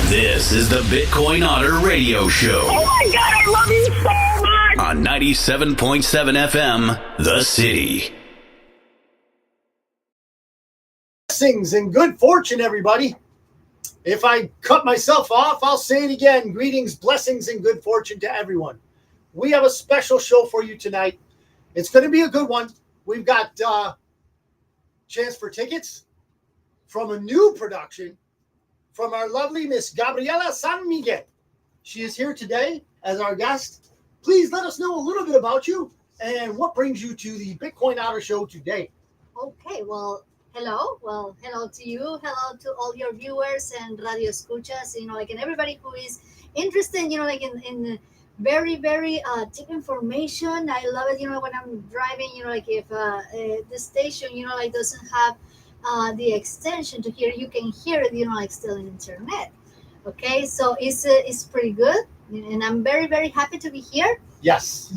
This is the Bitcoin Otter Radio Show. Oh my God, I love you so much! On 97.7 FM, The City. Blessings and good fortune, everybody. If I cut myself off, I'll say it again. Greetings, blessings, and good fortune to everyone. We have a special show for you tonight. It's going to be a good one. We've got chance for tickets from a new production from our lovely Miss Gabriela San Miguel. She is here today as our guest. Please let us know a little bit about you and what brings you to the Bitcoin Otter Show today. Okay, well, hello. Well, hello to you. Hello to all your viewers and radio escuchas, and everybody who is interested, in very, very deep information. I love it, when I'm driving, if the station, doesn't have the extension to hear, you can hear it, still in internet. Okay, so it's pretty good, and I'm very, very happy to be here. Yes,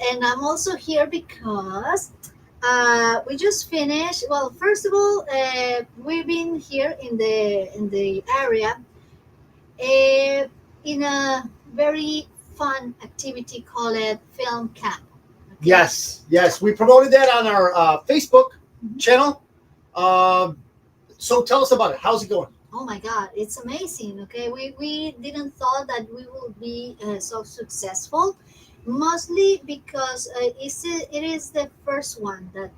and I'm also here because we just finished. Well, first of all, we've been here in the area in a very fun activity called Film Camp. Okay? Yes, we promoted that on our Facebook channel. So tell us about it. How's it going? Oh my God, it's amazing. Okay, we didn't thought that we would be so successful, mostly because it is the first one that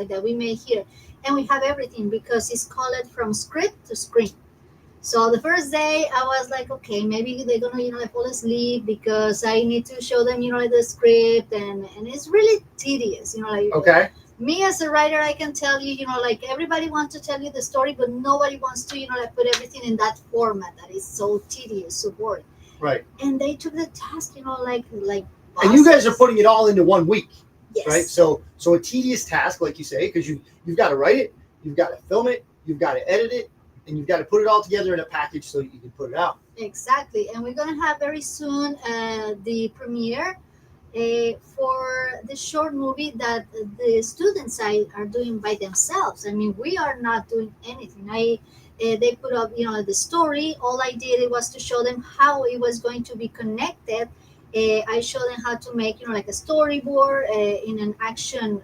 that we made here, and we have everything because it's called from script to screen. So the first day I was like, okay, maybe they're gonna fall asleep because I need to show them the script, and it's really tedious. Okay. Me as a writer, I can tell you, everybody wants to tell you the story, but nobody wants to, put everything in that format that is so tedious, so boring. Right. And they took the task, like. And you guys are putting it all into 1 week, yes. Right? So a tedious task, like you say, because you've got to write it, you've got to film it, you've got to edit it, and you've got to put it all together in a package so you can put it out. Exactly. And we're going to have very soon the premiere for the short movie that the students are doing by themselves. I mean, we are not doing anything. They put up, the story. All I did was to show them how it was going to be connected. I showed them how to make, like a storyboard in an action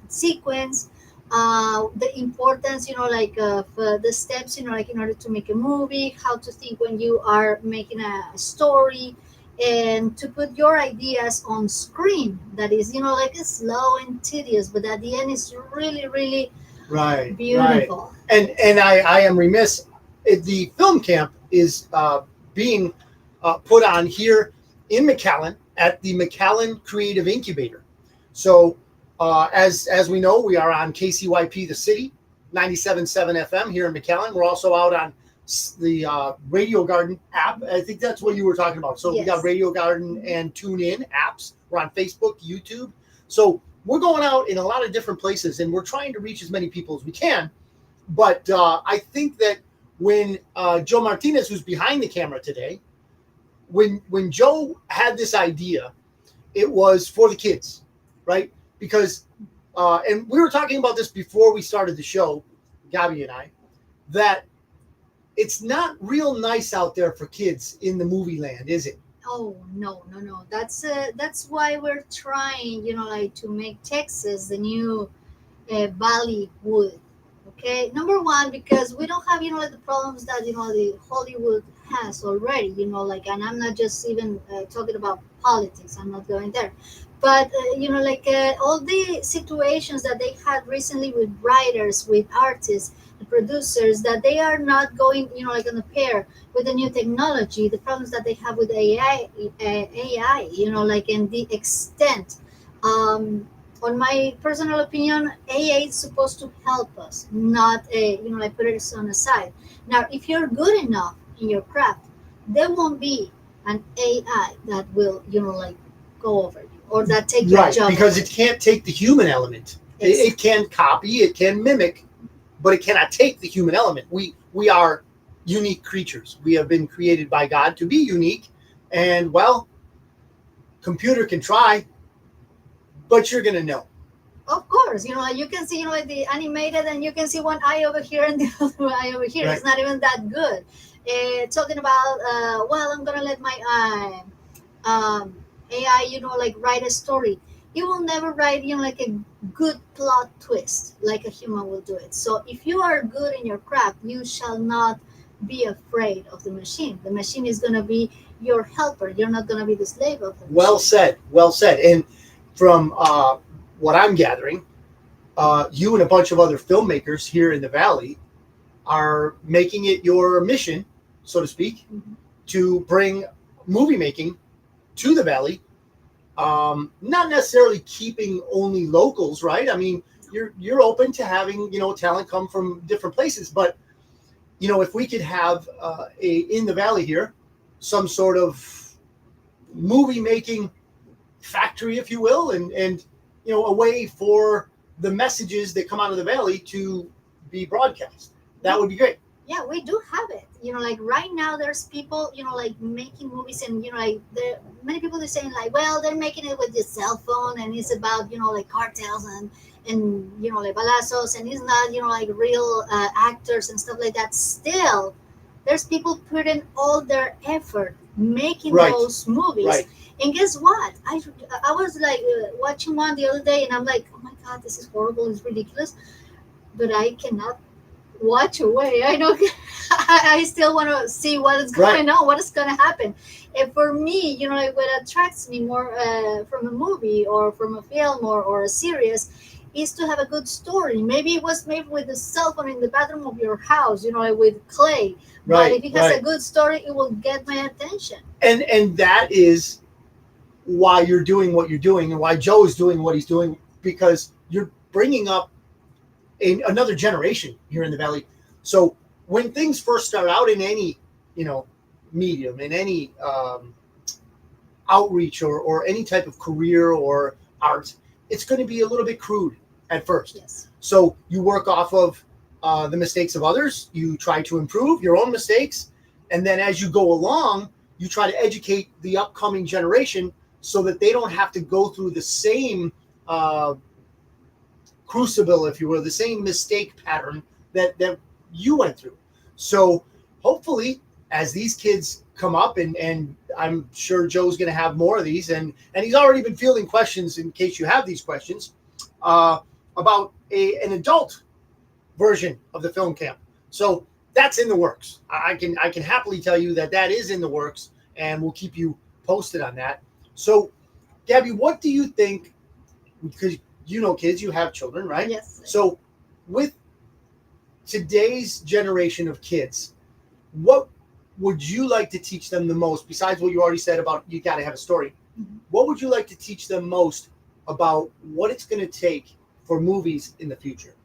sequence. The importance, of the steps, like in order to make a movie, how to think when you are making a story, and to put your ideas on screen. That is, like it's slow and tedious, but at the end it's really, really right, beautiful. Right. And I am remiss. The film camp is being put on here in McAllen at the McAllen Creative Incubator. So as we know, we are on KCYP The City, 97.7 FM here in McAllen. We're also out on the Radio Garden app. I think that's what you were talking about. So yes. We got Radio Garden and TuneIn apps. We're on Facebook, YouTube. So we're going out in a lot of different places, and we're trying to reach as many people as we can. But I think that when Joe Martinez, who's behind the camera today, when Joe had this idea, it was for the kids, right? Because, and we were talking about this before we started the show, Gabby and I, that it's not real nice out there for kids in the movie land, is it? Oh, no. That's why we're trying, to make Texas the new Bollywood. Okay, number one, because we don't have, the problems that, the Hollywood has already, and I'm not just even talking about politics. I'm not going there. But, all the situations that they had recently with writers, with artists, the producers, that they are not going, on a pair with the new technology, the problems that they have with AI, and the extent. On my personal opinion, AI is supposed to help us, not, put it on the side. Now, if you're good enough in your craft, there won't be an AI that will, go over you or that take your job. Right, because it can't take the human element. Exactly. It can copy, it can mimic, but it cannot take the human element. We are unique creatures. We have been created by God to be unique, and, well, computer can try, but you're going to know. Of course, you can see, the animated, and you can see one eye over here and the other eye over here. Right. It's not even that good. talking about, well, I'm gonna let my AI, like write a story. It will never write, like a good plot twist like a human will do it. So if you are good in your craft, you shall not be afraid of the machine. The machine is gonna be your helper. You're not gonna be the slave of the machine. Well said. Well said. And from what I'm gathering, you and a bunch of other filmmakers here in the Valley are making it your mission, so to speak, Mhm. to bring movie making to the Valley. Not necessarily keeping only locals, right? I mean, you're open to having talent come from different places, but if we could have in the Valley here some sort of movie making factory, if you will, and a way for the messages that come out of the Valley to be broadcast, that would be great. Yeah, we do have it. Like right now, there's people, like making movies, and like many people are saying like, well, they're making it with your cell phone, and it's about like cartels and like balazos, and it's not like real actors and stuff like that. Still, there's people putting all their effort making Right. those movies. Right. And guess what? I was like watching one the other day, and I'm like, oh my god, this is horrible. It's ridiculous. But I cannot watch away. I know. I still want to see what is going on, what is going to happen. And for me, like what attracts me more from a movie or from a film or a series is to have a good story. Maybe it was made with a cell phone in the bathroom of your house, like with clay. But if it has a good story, it will get my attention. And that is why you're doing what you're doing, and why Joe is doing what he's doing, because you're bringing up another generation here in the Valley. So when things first start out in any medium, in any outreach or any type of career or art, it's going to be a little bit crude at first. Yes. So you work off of the mistakes of others. You try to improve your own mistakes, and then as you go along, you try to educate the upcoming generation so that they don't have to go through the same crucible, if you will, the same mistake pattern that you went through. So hopefully, as these kids come up, and I'm sure Joe's going to have more of these, and he's already been fielding questions in case you have these questions about an adult version of the film camp. So that's in the works. I can happily tell you that is in the works, and we'll keep you posted on that. So, Gabby, what do you think? Because kids, you have children, right? Yes. So, with today's generation of kids, what would you like to teach them the most, besides what you already said about you got to have a story? Mm-hmm. What would you like to teach them most about what it's going to take for movies in the future?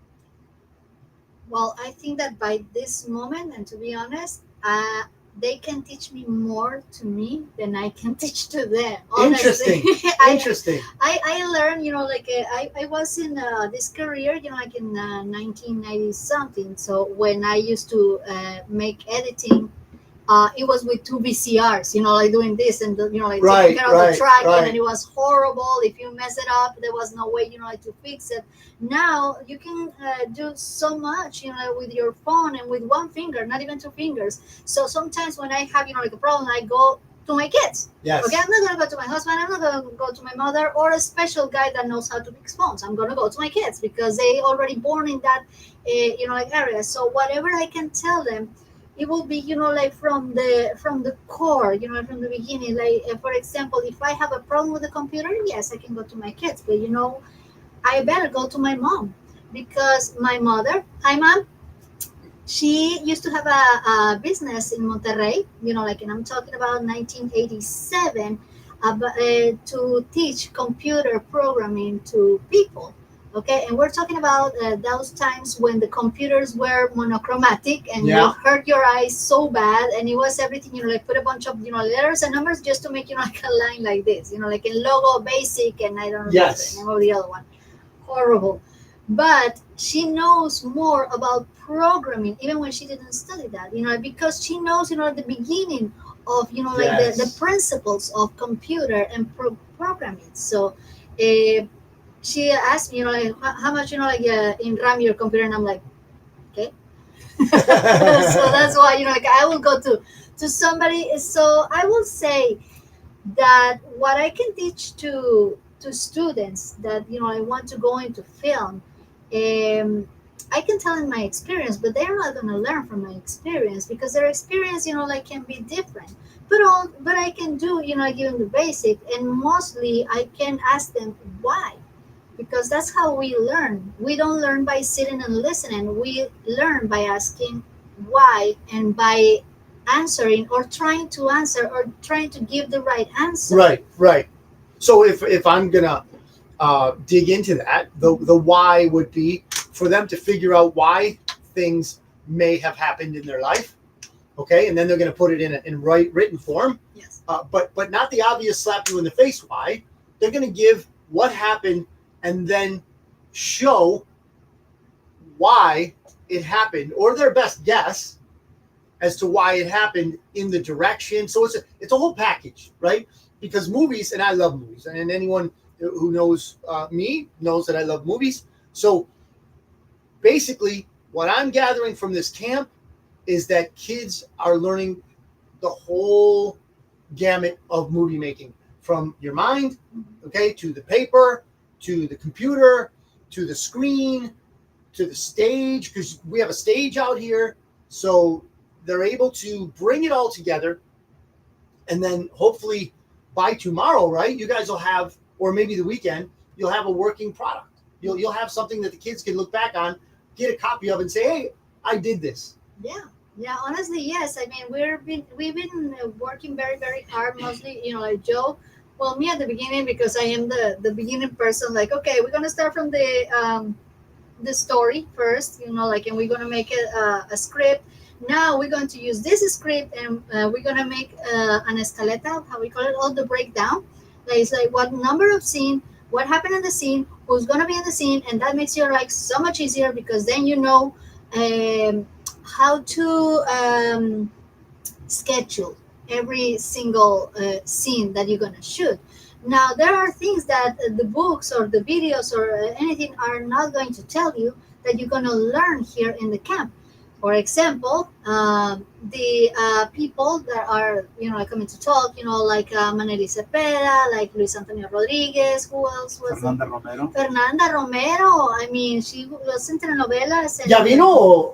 Well, I think that by this moment, and to be honest, they can teach me more to me than I can teach to them. Honestly. Interesting. Interesting. I learned, like I was in this career, like in 1990 something. So when I used to make editing, it was with two VCRs, like doing this and taking care of the track, and it was horrible. If you mess it up, there was no way, to fix it. Now you can do so much, with your phone and with one finger, not even two fingers. So sometimes when I have, like a problem, I go to my kids. Yes. Okay, I'm not gonna go to my husband. I'm not gonna go to my mother or a special guy that knows how to fix phones. I'm gonna go to my kids because they already born in that, area. So whatever I can tell them, it will be like from the core, from the beginning. Like for example, if I have a problem with the computer, yes, I can go to my kids, but I better go to my mom, because my mother, hi mom, she used to have a business in Monterrey, and I'm talking about 1987, to teach computer programming to people. Okay, and we're talking about those times when the computers were monochromatic, and you hurt your eyes so bad, and it was everything, like put a bunch of letters and numbers just to make like a line like this, like in Logo Basic, and I don't know the name of the other one. Horrible. But she knows more about programming, even when she didn't study that, because she knows, the beginning of, like the principles of computer and programming. So she asked me, like, how much, in RAM your computer, and I'm like, okay. So that's why like I will go to somebody. So I will say that what I can teach to students that I want to go into film, I can tell in my experience, but they're not going to learn from my experience because their experience like can be different. But I can do I give them the basic, and mostly I can ask them why, because that's how we learn. We don't learn by sitting and listening. We learn by asking why and by answering or trying to answer or trying to give the right answer. Right, right. So if I'm gonna dig into that, the why would be for them to figure out why things may have happened in their life. Okay, and then they're gonna put it in written form. Yes. But not the obvious slap you in the face why. They're gonna give what happened and then show why it happened or their best guess as to why it happened in the direction. So it's a whole package, right? Because movies, and I love movies, and anyone who knows me knows that I love movies. So basically, what I'm gathering from this camp is that kids are learning the whole gamut of movie making, from your mind, okay, to the paper, to the computer, to the screen, to the stage, because we have a stage out here. So they're able to bring it all together, and then hopefully by tomorrow, right, you guys will have, or maybe the weekend, you'll have a working product. You'll have something that the kids can look back on, get a copy of, and say, hey, I did this. Yeah, honestly, yes. I mean, we've been working very, very hard. Mostly, like Joe. Well, me at the beginning, because I am the beginning person. Like, okay, we're gonna start from the story first. Like, and we're gonna make a script. Now we're going to use this script, and we're gonna make an escaleta. How we call it? All the breakdown. Like, it's like what number of scene, what happened in the scene, who's gonna be in the scene, and that makes your life so much easier because then um, how to schedule every single scene that you're gonna shoot. Now there are things that the books or the videos or anything are not going to tell you that you're gonna learn here in the camp. For example, the people that are coming to talk, like Maneli Cepeda, like Luis Antonio Rodriguez. Who else was Fernanda Romero. Fernanda Romero. I mean, she was in telenovelas. Ya vino.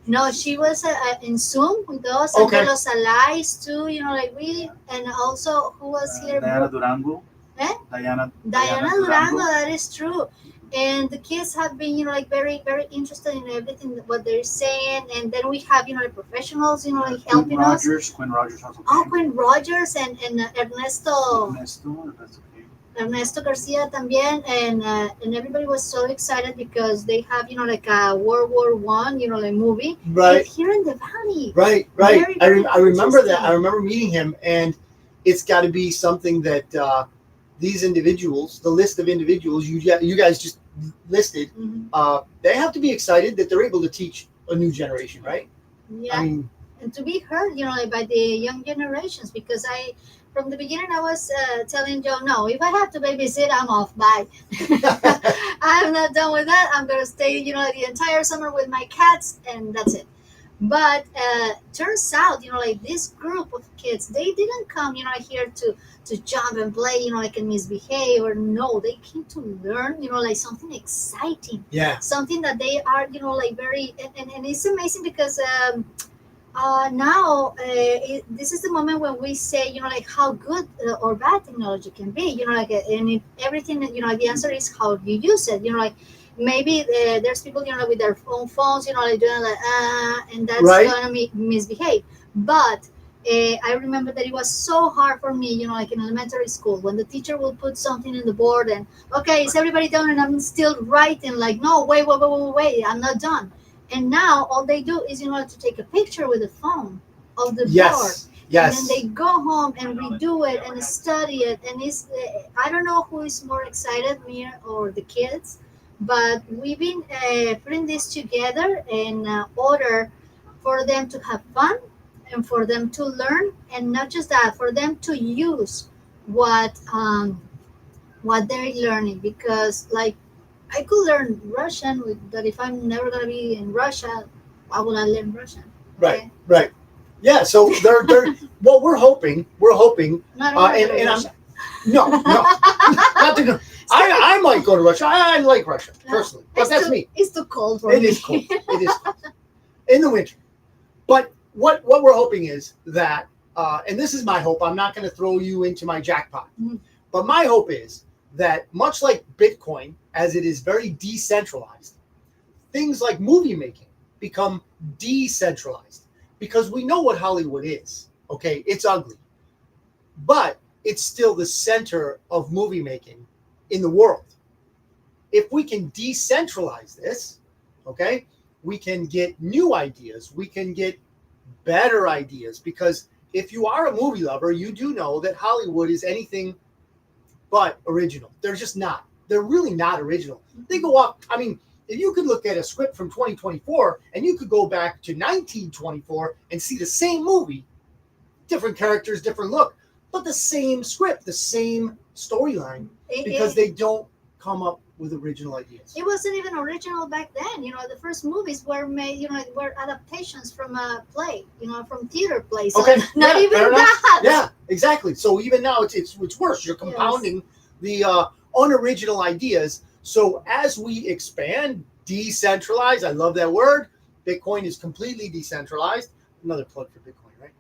No, she was in Zoom with us, Okay. and Los Alais too. Like we, and also who was here? Diana Durango. Eh? Diana Durango. That is true. And the kids have been, like very, very interested in everything what they're saying. And then we have, like professionals, like helping us. Quinn Rogers also. Oh, Quinn Rogers and Ernesto. Ernesto came. Ernesto Garcia también, and everybody was so excited because they have like a World War One like movie Right. here in the valley. Right. Very, I very remember that. interesting. I remember meeting him, and it's got to be something that these individuals, the list of individuals you guys just listed, Mhm. they have to be excited that they're able to teach a new generation, right? Yeah, I mean, and to be heard, like by the young generations, because from the beginning I was telling Joe, no, if I have to babysit, I'm off. Bye. I'm not done with that. I'm gonna stay, the entire summer with my cats, and that's it. But turns out, like this group of kids, they didn't come, here to jump and play, like and misbehave, or no, they came to learn, like something exciting, yeah. something that they are, like very, and it's amazing because now this is the moment when we say, like how good or bad technology can be, like, and everything, the answer is how you use it, like maybe there's people, with their own phones, like doing like, and that's Right. gonna misbehave. But I remember that it was so hard for me, like in elementary school, when the teacher will put something in the board and, okay, is everybody done? And I'm still writing, like, no, wait, I'm not done. And now all they do is, to take a picture with the phone of the board. Yes. And then they go home and redo it and study it. And it's, I don't know who is more excited, me or the kids, but we've been putting this together in order for them to have fun and for them to learn, and not just that, for them to use what they're learning. Because, like, I could learn Russian, that if I'm never gonna be in Russia, I will not learn Russian. Right, Okay? right. Yeah, so they're well, we're hoping, Not only and I'm Russia. no, not to go. I might go to Russia. I like Russia personally, but It's that's too, me. It's too cold for It me. is cold. It is cold in the winter. But what we're hoping is that, and this is my hope. I'm not going to throw you into my jackpot, Mhm. but my hope is that much like Bitcoin, as it is very decentralized, things like movie making become decentralized because we know what Hollywood is. Okay, it's ugly, but it's still the center of movie making in the world. If we can decentralize this, okay, we can get new ideas, we can get better ideas, because if you are a movie lover, you do know that Hollywood is anything but original. They're just not. They're really not original. They go off. I mean, if you could look at a script from 2024 and you could go back to 1924 and see the same movie, different characters, different look, but the same script, the same storyline, because they don't come up with original ideas. It wasn't even original back then. You know, the first movies were made, you know, were adaptations from a play, you know, from theater plays. So Okay, not yeah, even fair enough. that. Yeah, exactly. So even now it's worse. You're compounding the unoriginal ideas. So as we expand, decentralize, I love that word. Bitcoin is completely decentralized. Another plug for Bitcoin, right?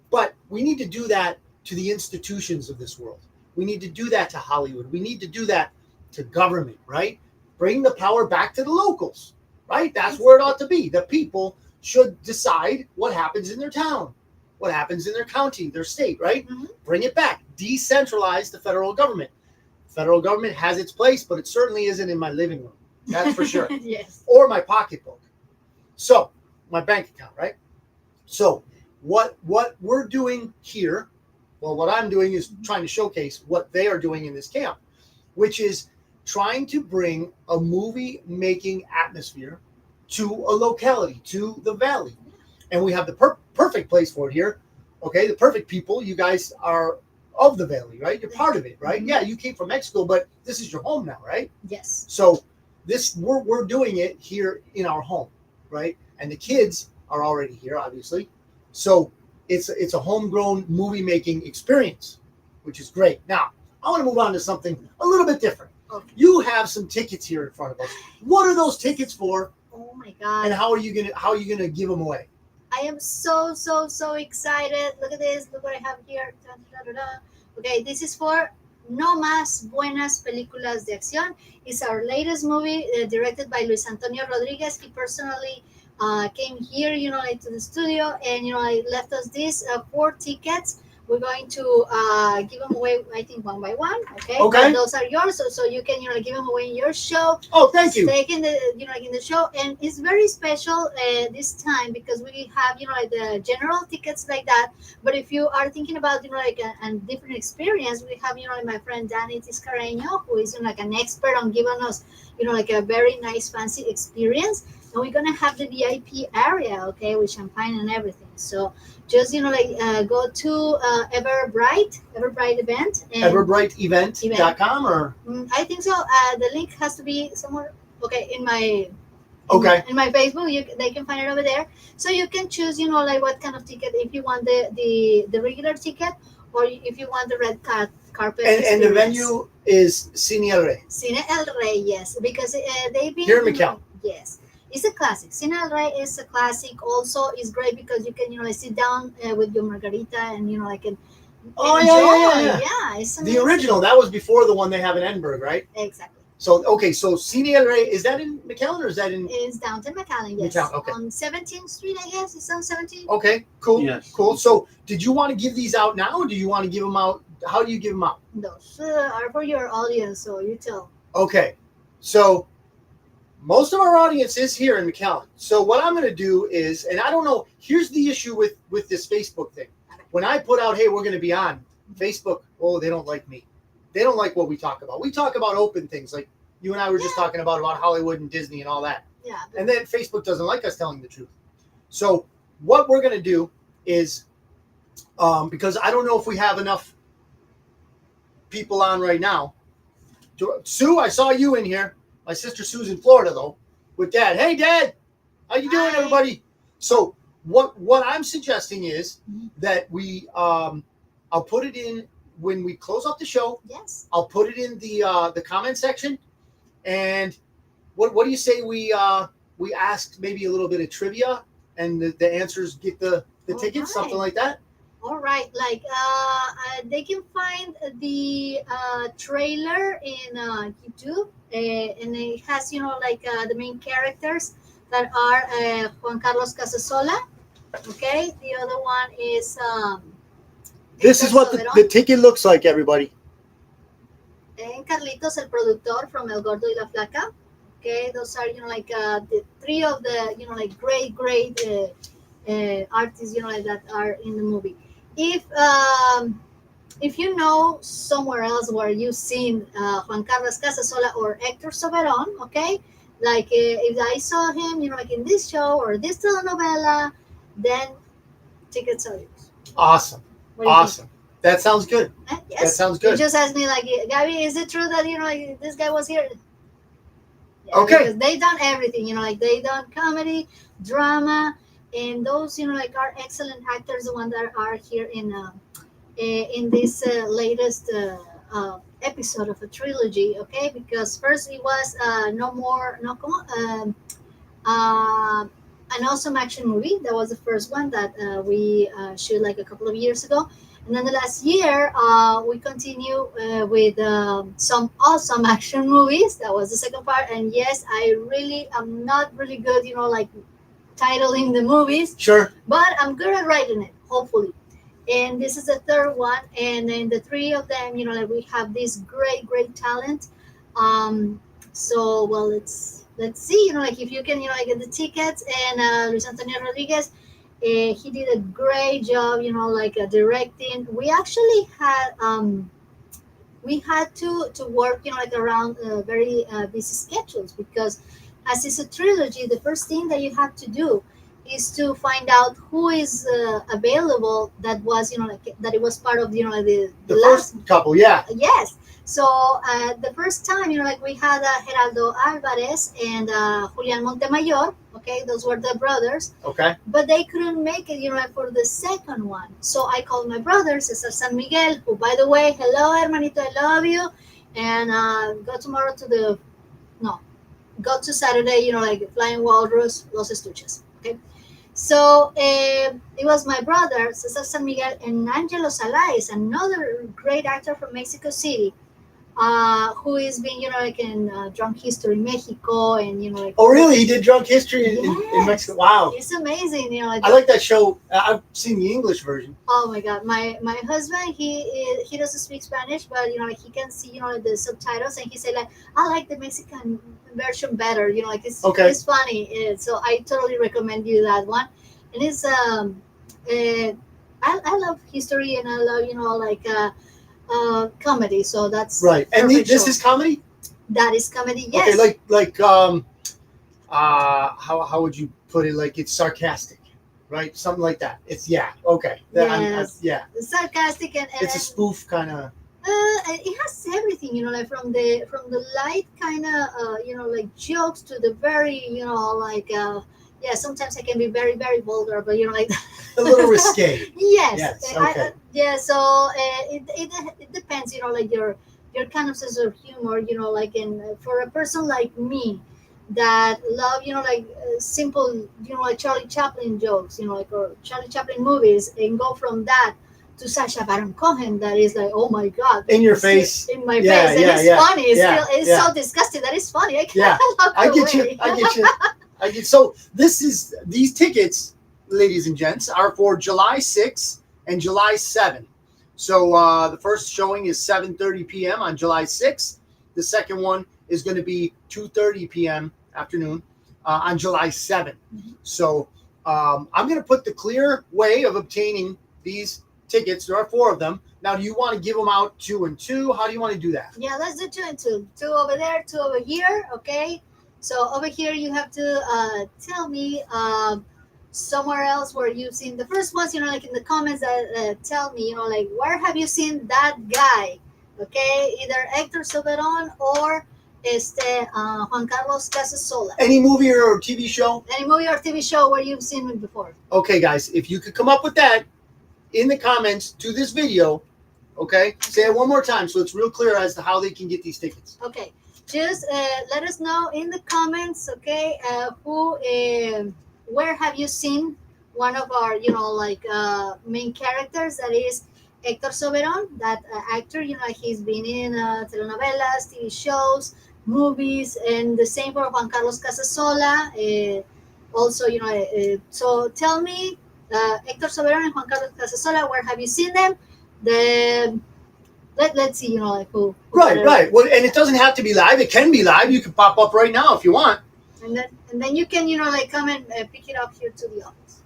But we need to do that to the institutions of this world. We need to do that to Hollywood. We need to do that to government, right? Bring the power back to the locals, right? That's where it ought to be. The people should decide what happens in their town, what happens in their county, their state, right? Mhm. Bring it back. Decentralize the federal government. Federal government has its place, but it certainly isn't in my living room. That's for sure. Yes. Or my pocketbook. So, my bank account, right? So, what we're doing here, well, what I'm doing is trying to showcase what they are doing in this camp, which is trying to bring a movie making atmosphere to a locality, to the valley. And we have the perfect place for it here. Okay, the perfect people. You guys are of the valley, right? You're part of it, right? Mhm. Yeah, you came from Mexico, but this is your home now, right? Yes. So this we're doing it here in our home, right? And the kids are already here, obviously. So it's a homegrown movie making experience, which is great. Now I want to move on to something a little bit different. Okay. You have some tickets here in front of us. What are those tickets for, Oh my God. and how are you gonna give them away? I am so excited. Look at this. Look what I have here. Da, da, da, da. Okay, this is for No Más Buenas Películas de Acción. It's our latest movie directed by Luis Antonio Rodriguez. He personally came here, you know, like to the studio, and you know, like left us these 4 tickets. We're going to give them away, I think, one by one. Okay. Okay. But those are yours, so you can, you know, give them away in your show. Oh, thank you. Stake in the, you know, like in the show, and it's very special this time because we have, you know, like the general tickets like that. But if you are thinking about, you know, like a different experience, we have, you know, like my friend Danny Tiscareño, who is, you know, like an expert on giving us, you know, like a very nice fancy experience. And we're gonna have the VIP area, okay, with champagne and everything. So just, you know, like go to Everbright event. And Everbrightevent.com or I think so. The link has to be somewhere. Okay, in my okay. in my Facebook, they can find it over there. So you can choose, you know, like what kind of ticket, if you want the regular ticket, or if you want the red carpet. And the venue is Cine El Rey. Cine El Rey, yes, because they've been Here in McAllen. Yes, it's a classic. Cine El Rey is a classic. Also, it's great because you can, you know, like sit down with your margarita and, you know, like enjoy. Yeah, it's amazing. The original, that was before the one they have in Edinburgh, right? Exactly. So okay, so Cine El Rey, is that in McAllen or is that in? It's downtown McAllen, yes. McAllen, okay. On 17th Street, I guess. It's on 17th. Okay, cool, Yes. cool. So did you want to give these out now, or do you want to give them out? How do you give them out? Those are for your audience, so you tell. Okay, so most of our audience is here in McAllen. So what I'm going to do is, and I don't know, here's the issue with this Facebook thing. When I put out, hey, we're going to be on Facebook, oh, they don't like me. They don't like what we talk about. We talk about open things like you and I were just talking about Hollywood and Disney and all that. Yeah. And then Facebook doesn't like us telling the truth. So what we're going to do is, because I don't know if we have enough people on right now. Sue, I saw you in here. My sister Sue's in Florida, though, with Dad. Hey, Dad. How you doing, Hi. everybody? So what I'm suggesting is Mhm. that we I'll put it in when we close up the show. Yes. I'll put it in the comment section. And what do you say we ask maybe a little bit of trivia and the answers get the All tickets, something right. like that? All right, like they can find the trailer in YouTube, and it has like the main characters that are Juan Carlos Casasola. Okay, the other one is This is Hector what Soberon, the ticket looks like, everybody. and Carlitos, el productor from El Gordo y la Flaca. Okay, those are like the three of the like great artists like that are in the movie. If you know somewhere else where you've seen Juan Carlos Casasola or Hector Soberon, okay, like if I saw him, like in this show or this telenovela, then tickets are yours. Awesome. What do you Awesome. That sounds good. think? Yes. That sounds You good. just asked me like, Gabby, is it true that like this guy was here? Yeah, Okay. because they done everything, like they done comedy, drama, and those like are excellent actors. The ones that are here in this latest episode of a trilogy, okay? Because first it was an awesome action movie. That was the first one that we shot like a couple of years ago. And then the last year, we continue with some awesome action movies. That was the second part. And yes, I really am not really good, like titling the movies, Sure. but I'm good at writing it, hopefully. And this is the third one, and then the three of them, like we have this great talent. So well, let's see, like if you can, like get the tickets. And Luis Antonio Rodriguez, he did a great job, like directing. We actually had to work, like around very busy schedules, because as it's a trilogy, the first thing that you have to do is to find out who is available. That was, like that it was part of, like the last. First couple, yeah. Yes. So the first time, like we had Geraldo Alvarez and Julian Montemayor. Okay, those were the brothers, Okay. but they couldn't make it, like for the second one. So I called my brother, Cesar San Miguel, who, by the way, hello, hermanito, I love you, and go tomorrow to the no, go to Saturday, like Flying Walrus, Los Estuches. Okay. So it was my brother, Cesar San Miguel, and Angelo Salais, another great actor from Mexico City, who is being, like in Drunk History Mexico, and like. Oh, really? He did Drunk History in Yes. Mexico? Wow. It's amazing, I like that show. I've seen the English version. Oh my God, my husband, he doesn't speak Spanish, but like he can see the subtitles, and he said like, I like the Mexican version better, like it's funny. So I totally recommend you that one. And it's I love history, and I love like comedy, so that's Right. And perfect this show. is comedy? That is comedy, yes. Okay, like how would you put it? Like it's sarcastic, right? Something like that. It's okay. Yes. Yeah. Sarcastic, and It's a spoof kind of. it has everything, like from the light kind of like jokes to the very like sometimes I can be very very vulgar, but like A little risque. yes. Yes, okay. So it depends, like your kind of sense of humor, like for a person like me that love, like simple, like Charlie Chaplin jokes, like or Charlie Chaplin movies, and go from that to Sacha Baron Cohen, that is like, oh my God, In your face. in my Yeah, face, and yeah, it's yeah, funny. It's yeah, still, it's yeah. so disgusting that it's funny. I Yeah, can't look I get away. you. I get. So these tickets, ladies and gents, are for July 6th and July 7th. So the first showing is 7:30 p.m. on July 6th. The second one is going to be 2:30 p.m. afternoon on July 7th. So I'm going to put the clear way of obtaining these tickets. There are 4 of them. Now, do you want to give them out 2 and 2? How do you want to do that? Yeah, let's do 2 and 2. 2 over there, 2 over here. Okay. So over here, you have to tell me somewhere else where you've seen the first ones. Like in the comments, that tell me, like where have you seen that guy? Okay, either Hector Soberon or Juan Carlos Casasola. Any movie or TV show? Any movie or TV show where you've seen me before? Okay, guys, if you could come up with that in the comments to this video, okay? Say it one more time so it's real clear as to how they can get these tickets. Okay, just let us know in the comments, okay, where have you seen one of our, main characters, that is Hector Soberon, that actor, he's been in telenovelas, TV shows, movies, and the same for Juan Carlos Casasola. Also, so tell me, Hector Soberon and Juan Carlos Casasola, where have you seen them? Let's see, who Right. Well, and it doesn't have to be live. It can be live. You can pop up right now if you want. And then you can, come and pick it up here to the office,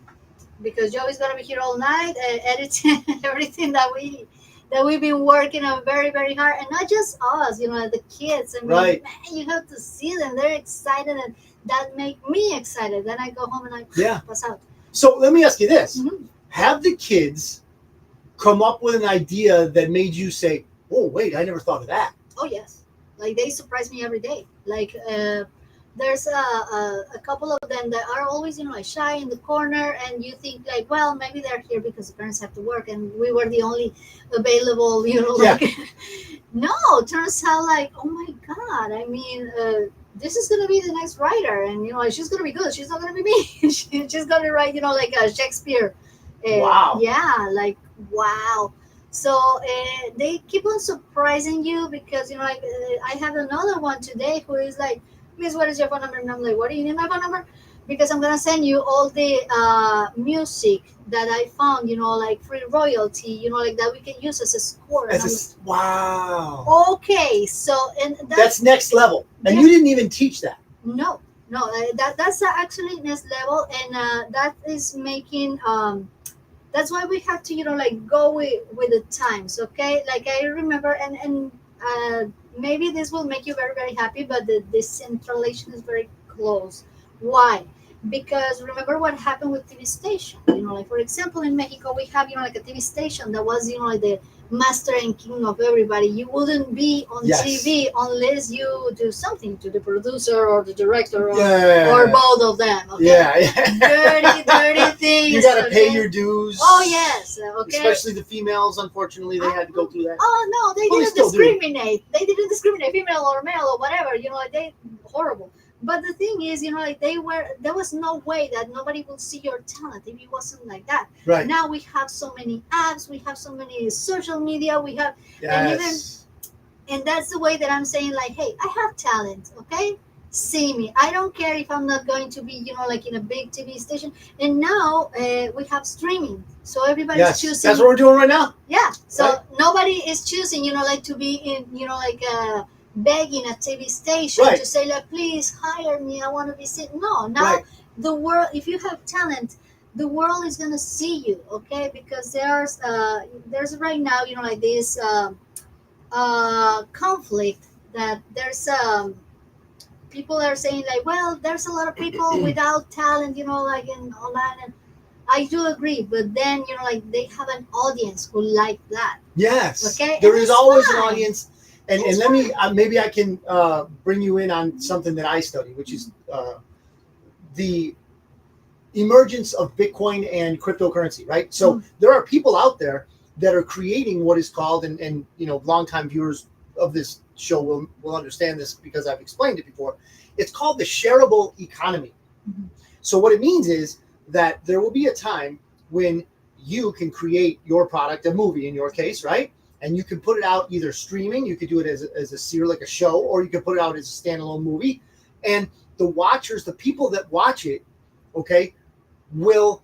because Joey's gonna be here all night editing everything that we've been working on very, very hard, and not just us, the kids. I mean, Right. Man, you have to see them. They're excited, and that make me excited. Then I go home and I pass out. So let me ask you this: Mhm. Have the kids come up with an idea that made you say, "Oh, wait, I never thought of that." Oh yes, like they surprise me every day. Like there's a couple of them that are always shy in the corner, and you think like, well, maybe they're here because the parents have to work and we were the only available. No, turns out like, oh my god, I mean, this is gonna be the next writer, and she's gonna be good. She's not gonna be me. She's gonna write like a Shakespeare. Wow. Yeah, like wow. So they keep on surprising you, because I have another one today who is like, Miss, what is your phone number? And I'm like, what do you need my phone number? Because I'm gonna send you all the music that I found, like free royalty, like that we can use as a score. Wow. Okay, so and That's next level, and you didn't even teach that. No, that's actually next level, and that is making that's why we have to go with the times, okay? Like I remember, and maybe this will make you very, very happy, but the decentralization is very close. Why? Because remember what happened with TV station. Like for example, in Mexico we have like a TV station that was like the master and king of everybody. You wouldn't be on TV unless you do something to the producer or the director or both of them. Okay? Yeah. Dirty things. You gotta pay your dues. Oh yes. Okay. Especially the females, unfortunately, they had to go through that. Oh no, they didn't discriminate. They didn't discriminate, female or male or whatever. They horrible. But the thing is, there was no way that nobody will see your talent if it wasn't like that. Right. Now we have so many apps, we have so many social media, we have, and that's the way that I'm saying, like, hey, I have talent, okay? See me. I don't care if I'm not going to be, like in a big TV station. And now we have streaming, so everybody's choosing. That's what we're doing right now. Yeah. So right? Nobody is choosing, like to be in, begging a TV station to say like, please hire me, I want to be seen. No, now the world, if you have talent, the world is gonna see you, okay? Because there's right now, like this conflict that there's people are saying like, well, there's a lot of people without talent, like in online, and I do agree, but then like they have an audience who like that. Yes. Okay. There is always an fine. audience. And let me, maybe I can bring you in on something that I study, which is the emergence of Bitcoin and cryptocurrency, right? So there are people out there that are creating what is called, and longtime viewers of this show will understand this because I've explained it before. It's called the shareable economy. Mm-hmm. So what it means is that there will be a time when you can create your product, a movie in your case, right? And you can put it out either streaming, you could do it as a series, like a show, or you could put it out as a standalone movie. And the watchers, the people that watch it, okay, will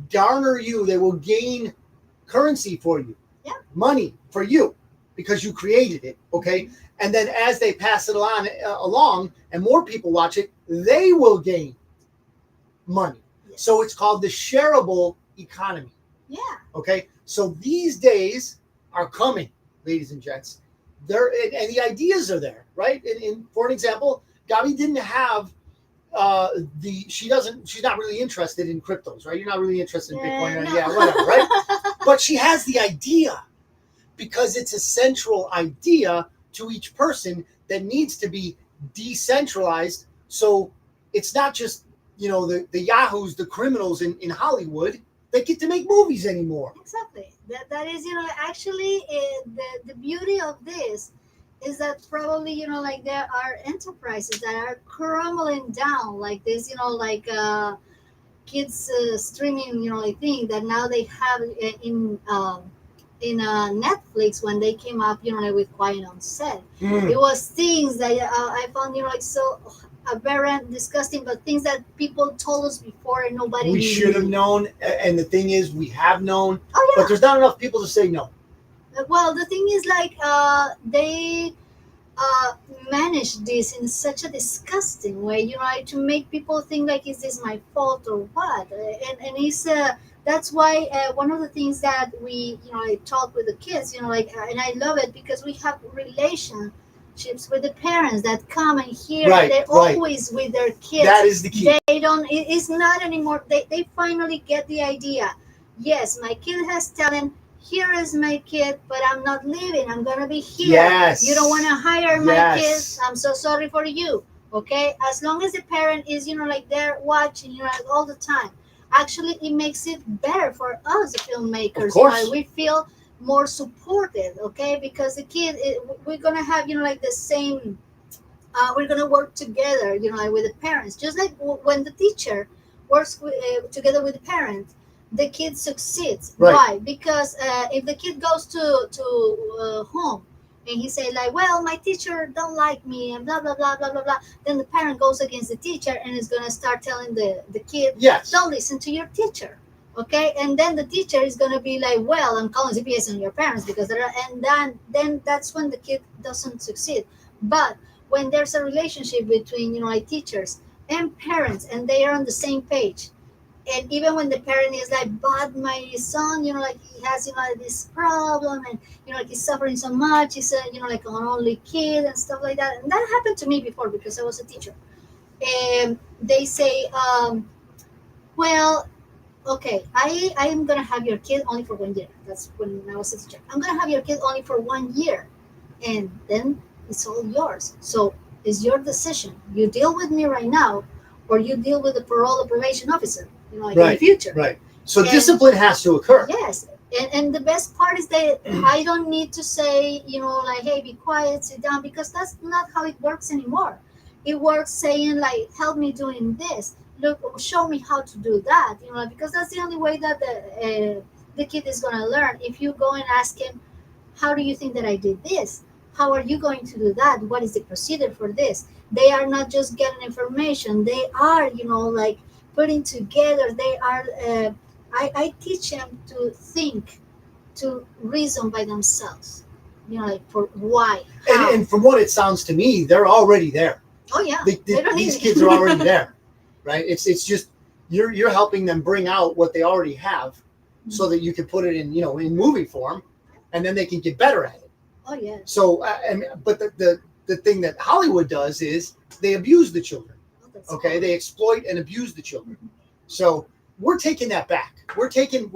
garner you. They will gain currency for you, money for you, because you created it, okay? And then as they pass it along and more people watch it, they will gain money. Yes. So it's called the shareable economy. Yeah. Okay. So these days are coming, ladies and gents. And the ideas are there, right? And for an example, Gabi didn't have she's not really interested in cryptos, right? You're not really interested in Bitcoin, no. Yeah, whatever, right? But she has the idea because it's a central idea to each person that needs to be decentralized. So it's not just, the yahoos, the criminals in Hollywood that get to make movies anymore. Exactly. That is, actually the beauty of this is that probably, like there are enterprises that are crumbling down like this, like kids streaming, like thing that now they have in Netflix when they came up, like with Quiet on Set. Mm. It was things that I found, like so aberrant, disgusting, but things that people told us before and nobody We knew. should have known, and the thing is, we have known, Oh yeah. but there's not enough people to say no. Well, the thing is, like they uh, manage this in such a disgusting way, like to make people think like, is this my fault or what? And it's that's why one of the things that we, I talk with the kids, like, and I love it because we have relationships with the parents that come and hear. Right, They're right. always with their kids. That is the key. They don't. It's not anymore. They finally get the idea. Yes, my kid has talent. Here is my kid, but I'm not leaving. I'm gonna be here. Yes. You don't want to hire my Yes. kids. I'm so sorry for you. Okay, as long as the parent is, like they're watching, like all the time. Actually, it makes it better for us, the filmmakers. Of course. We feel more supported. Okay, because the kid, we're gonna have, like the same. We're gonna work together, like with the parents. Just like when the teacher works together with the parent, the kid succeeds. Right. Why? Because if the kid goes to home and he say like, well, my teacher don't like me and blah blah blah blah blah blah, then the parent goes against the teacher and is gonna start telling the kid, Yes. don't listen to your teacher. Okay, and then the teacher is gonna be like, well, I'm calling CPS on your parents because they're, and then that's when the kid doesn't succeed. But when there's a relationship between, like teachers and parents and they are on the same page, and even when the parent is like, but my son, like he has, this problem and, like he's suffering so much, he's a, like an only kid and stuff like that. And that happened to me before because I was a teacher. And they say, well, okay, I am going to have your kid only for 1 year. That's when I was a teacher. I'm going to have your kid only for 1 year. And then it's all yours. So it's your decision. You deal with me right now, or you deal with the parole or probation officer, like in the future. Right. So discipline has to occur. Yes. And the best part is that I don't need to say, like, hey, be quiet, sit down, because that's not how it works anymore. It works saying like, help me doing this. Look, show me how to do that, because that's the only way that the kid is going to learn. If you go and ask him, how do you think that I did this? How are you going to do that? What is the procedure for this? They are not just getting information. They are, like putting together. They are, I teach them to think, to reason by themselves, like for why. How. And from what it sounds to me, they're already there. Oh yeah. These kids are already there, right? It's just, you're helping them bring out what they already have so that you can put it in, in movie form, and then they can get better at it. Oh yeah. So, but the thing that Hollywood does is they abuse the children. Oh, Okay, they exploit and abuse the children. So we're taking that back. We're taking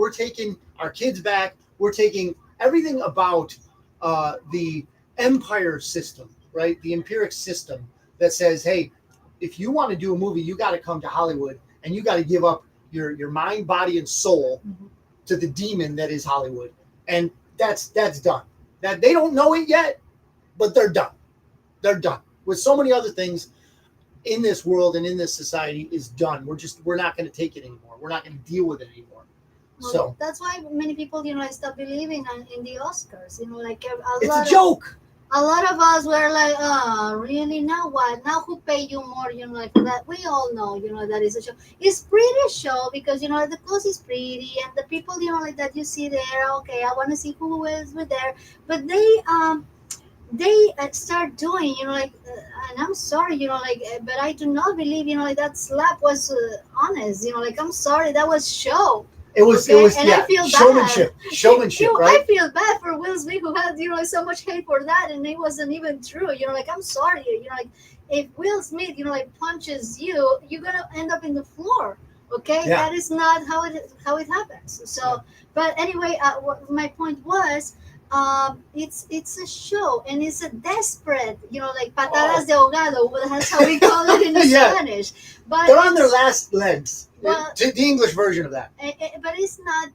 our kids back. We're taking everything about the empire system, right? The empiric system that says, hey, if you want to do a movie, you got to come to Hollywood and you got to give up your mind, body, and soul to the demon that is Hollywood, and that's done. That they don't know it yet, but they're done. They're done. With so many other things in this world and in this society is done. We're not going to take it anymore. We're not going to deal with it anymore. Well, So that's why many people, stop believing in the Oscars. Like it's a joke. A lot of us were like, oh, really? Now what? Now who pay you more? Like for that. We all know, that is a show. It's pretty show because the clothes is pretty and the people, like that you see there. Okay, I want to see who is with there, but they start doing, and I'm sorry, but I do not believe, like that slap was honest. Like I'm sorry, that was show. It was and yeah, I feel showmanship, bad. right? I feel bad for Will Smith who had so much hate for that, and it wasn't even true. Like I'm sorry, like if Will Smith punches you, you're gonna end up in the floor. Okay, Yeah. that is not how it happens. So, but anyway, what my point was It's a show, and it's a desperate, like patadas de ahogado. Well, that's how we call it in Yeah. Spanish. But They're on their it's- last legs. Well- The English version of that. but it's not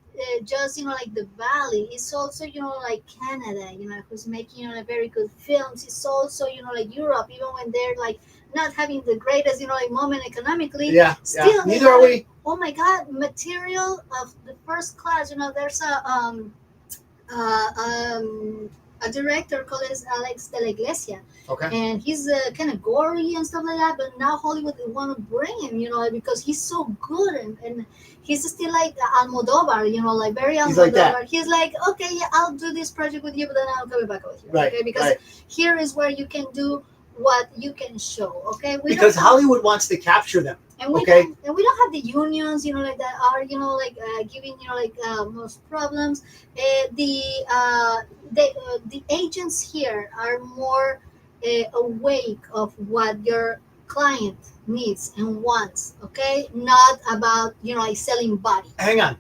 just like the Valley. It's also like Canada. Who's making like very good films. It's also like Europe, even when they're like not having the greatest like moment economically. Yeah, Still, yeah. they Neither are have, we. oh my God, material of the first class. There's uh, um, a director called Alex de la Iglesia, Okay. and he's kind of gory and stuff like that. But now Hollywood want to bring him, because he's so good, and he's still like Almodovar, like very Almodovar. He's like that. He's like, okay, yeah, I'll do this project with you, but then I'll come back with you, Right, okay? Because right. here is where you can do what you can show, okay? Because Hollywood wants to capture them. And we Okay. we don't have the unions, like that are giving most problems. The agents here are more awake of what your client needs and wants. Okay, not about like selling body. Hang on.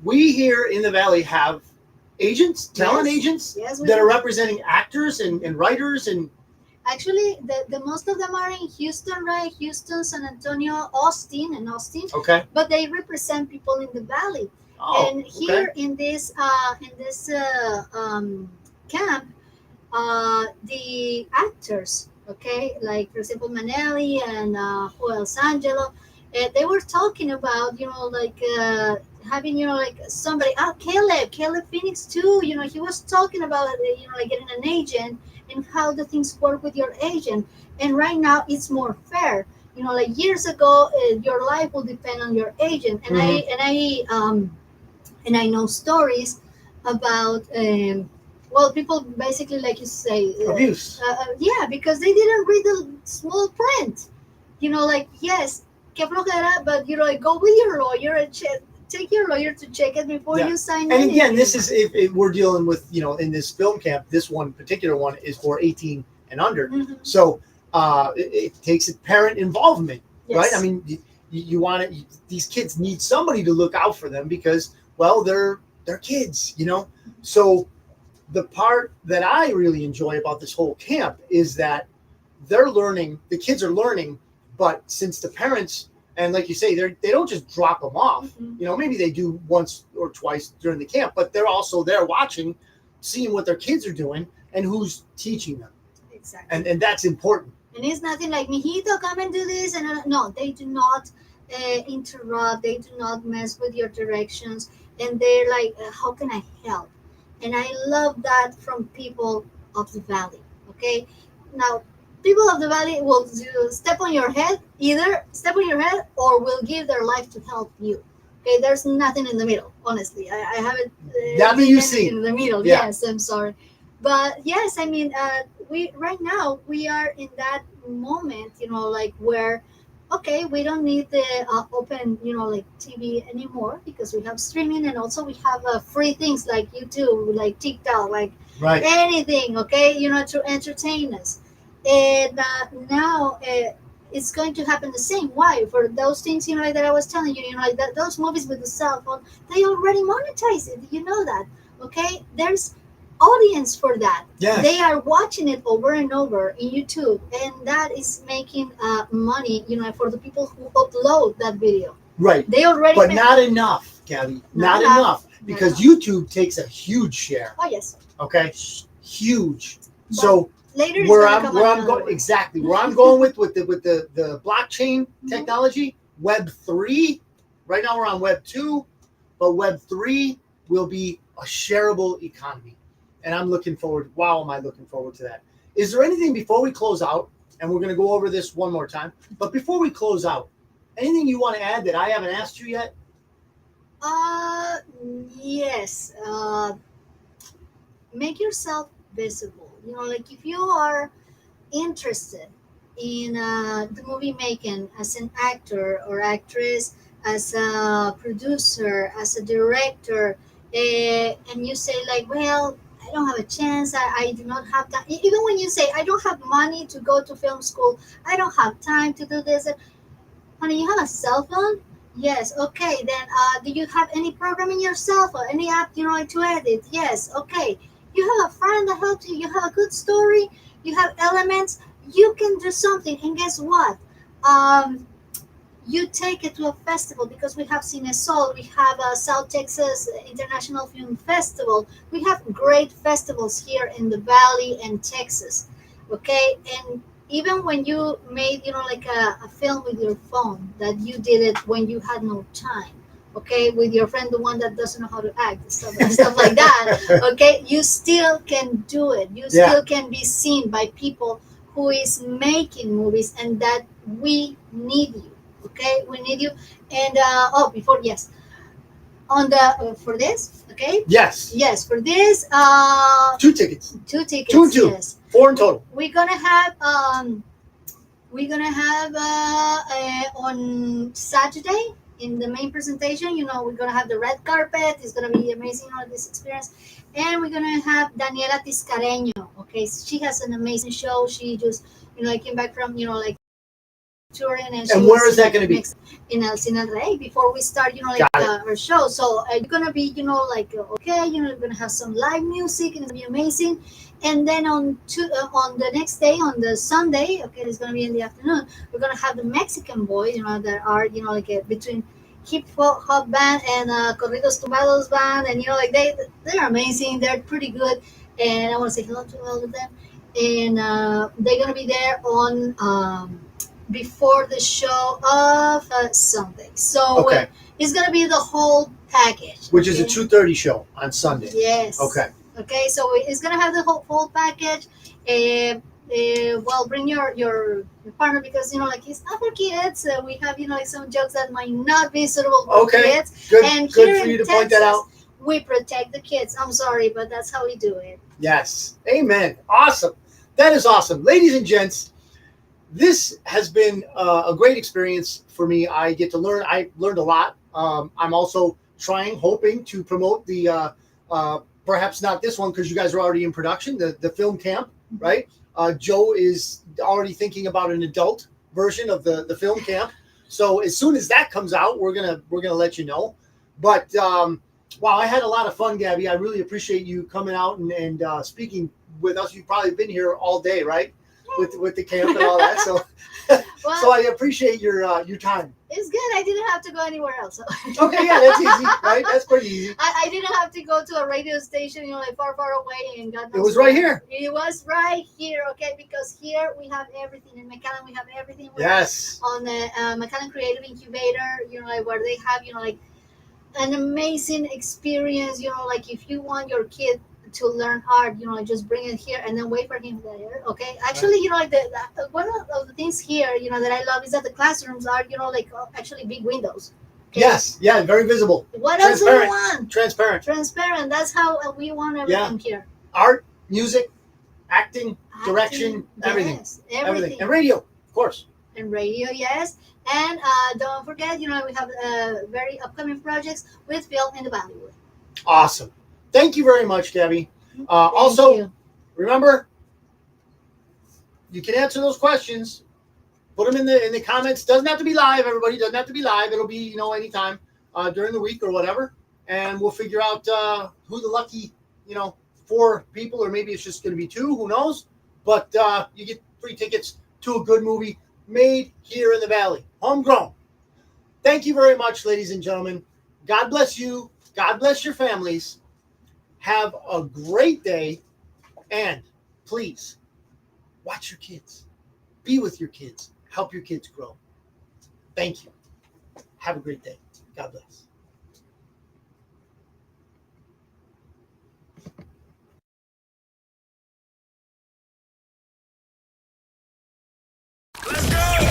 We here in the Valley have agents, talent Yes. agents Yes, we that do. are representing actors and writers and Actually, the most of them are in Houston, right? Houston, San Antonio, Austin, and Austin. okay. But they represent people in the valley. Oh, And okay. here in this camp, the actors, okay, like for example Manelli and who else, Angelo, they were talking about having like somebody. Caleb Phoenix too. He was talking about like getting an agent and how the things work with your agent. And right now it's more fair. Like years ago, your life will depend on your agent. And I know stories about people basically, like you say, Abuse. yeah, because they didn't read the small print. Like, yes, que flojera, but like, go with your lawyer and take your lawyer to check it before Yeah. you sign And again, anything. this is if we're dealing with in this film camp. This one particular one is for 18 and under. Mhm. So it takes parent involvement, right? Yes. I mean, you want it. These kids need somebody to look out for them because, well, they're kids, So the part that I really enjoy about this whole camp is that they're learning. The kids are learning, but since the parents and like you say, they don't just drop them off. Mhm. Maybe they do once or twice during the camp, but they're also there watching, seeing what their kids are doing and who's teaching them, Exactly. and that's important. And it's nothing like, mijito, come and do this. And no, they do not interrupt. They do not mess with your directions. And they're like, how can I help? And I love that from people of the valley. Okay. Now, people of the valley will step on your head, either step on your head or will give their life to help you. Okay. There's nothing in the middle, honestly. I haven't. That seen you anything see. in the middle. Yeah. Yes, I'm sorry. But yes, I mean, we right now we are in that moment, like where, okay, we don't need the open, like TV anymore because we have streaming, and also we have free things like YouTube, like TikTok, like Right. anything, okay, to entertain us. And now it's going to happen the same. Why? For those things, like that I was telling you, like that those movies with the cell phone, they already monetize it. You know that, okay? There's audience for that. Yes. They are watching it over and over in YouTube, and that is making money, for the people who upload that video. Right. They already But make- not enough, Gabby. Not enough. Because YouTube takes a huge share. Oh yes. Okay. Huge. So Later is where gonna I'm come where I'm another going one. exactly where I'm going with the blockchain technology, Web 3. Right now we're on Web 2, but Web 3 will be a shareable economy. And I'm looking forward. Wow, am I looking forward to that? Is there anything before we close out? And we're going to go over this one more time. But before we close out, anything you want to add that I haven't asked you yet? Yes. Make yourself visible. Like if you are interested in the movie making as an actor or actress, as a producer, as a director, and you say like, well, I don't have a chance. I do not have time. Even when you say, I don't have money to go to film school, I don't have time to do this. Honey, you have a cell phone? Yes. Okay. Then, do you have any program in your cell phone? Any app, like to edit? Yes. Okay. You have a friend that helps you. You have a good story. You have elements. You can do something. And guess what? You take it to a festival because we have Cinesol, we have a South Texas International Film Festival. We have great festivals here in the Valley and Texas. Okay, and even when you made, like a film with your phone, that you did it when you had no time. Okay, with your friend, the one that doesn't know how to act, stuff like that. Okay, you still can do it. You still can be seen by people who is making movies, and that we need you. Okay, we need you. And before, yes, on the for this, okay, Yes. for this, 2 tickets. 2 tickets. 2 and 2. Yes, 4 in total. we're gonna have on Saturday in the main presentation. We're gonna have the red carpet. It's gonna be amazing, all this experience. And we're gonna have Daniela Tiscareño. Okay, she has an amazing show. She just came back from touring, and where is that going to be? In El Cine El Rey before we start our show. So you're gonna be okay, you're gonna have some live music, and it's gonna be amazing. And then on the next day, on the Sunday, okay, it's gonna be in the afternoon, we're gonna have the Mexican boys, that are between hip hop band and corridos tumbados band, and they're amazing, they're pretty good, and I want to say hello to all of them. And they're gonna be there on before the show of Sunday. So Okay. it's going to be the whole package. Which is a 2:30 show on Sunday. Yes. Okay. Okay, so it's going to have the whole package. Well, bring your partner because, it's not for kids. We have, some jokes that might not be suitable for kids. Good, And good here for you in to point that Texas, out. We protect the kids. I'm sorry, but that's how we do it. Yes. Amen. Awesome. That is awesome. Ladies and gents, this has been a great experience for me. I get to learn. I learned a lot. I'm also hoping to promote the, perhaps not this one because you guys are already in production, the film camp, right? Joe is already thinking about an adult version of the film camp. So as soon as that comes out, we're gonna let you know. But wow, I had a lot of fun, Gabby. I really appreciate you coming out and speaking with us. You've probably been here all day, right? With the camp and all that, so Well, so I appreciate your time. it's good. I didn't have to go anywhere else. Okay, yeah, that's easy, right? That's pretty easy. I didn't have to go to a radio station, far away, and God knows It was right here. It was right here, okay? Because here we have everything in McAllen. We have everything. Yes. On the McAllen Creative Incubator, where they have, an amazing experience. If you want your kid to learn art, just bring it here and then wait for him there. Okay, actually, one of the things here, that I love is that the classrooms are, actually big windows. Okay? Yes. Yeah. Very visible. What else do you want? Transparent. That's how we want everything here. Art, music, acting, direction, everything. Yes, Everything. And radio, of course. And radio, yes. And don't forget, we have very upcoming projects with Phil in the Bollywood. Awesome. Thank you very much, Gabby. Thank Also, you. remember, you can answer those questions. Put them in the comments. Doesn't have to be live, everybody. Doesn't have to be live. It'll be, anytime during the week or whatever. And we'll figure out who the lucky, 4 people, or maybe it's just going to be 2. Who knows? But you get free tickets to a good movie made here in the Valley. Homegrown. Thank you very much, ladies and gentlemen. God bless you. God bless your families. Have a great day. And please, watch your kids. Be with your kids. Help your kids grow. Thank you. Have a great day. God bless.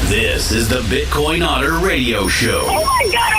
This is the Bitcoin Otter Radio Show. Oh my God.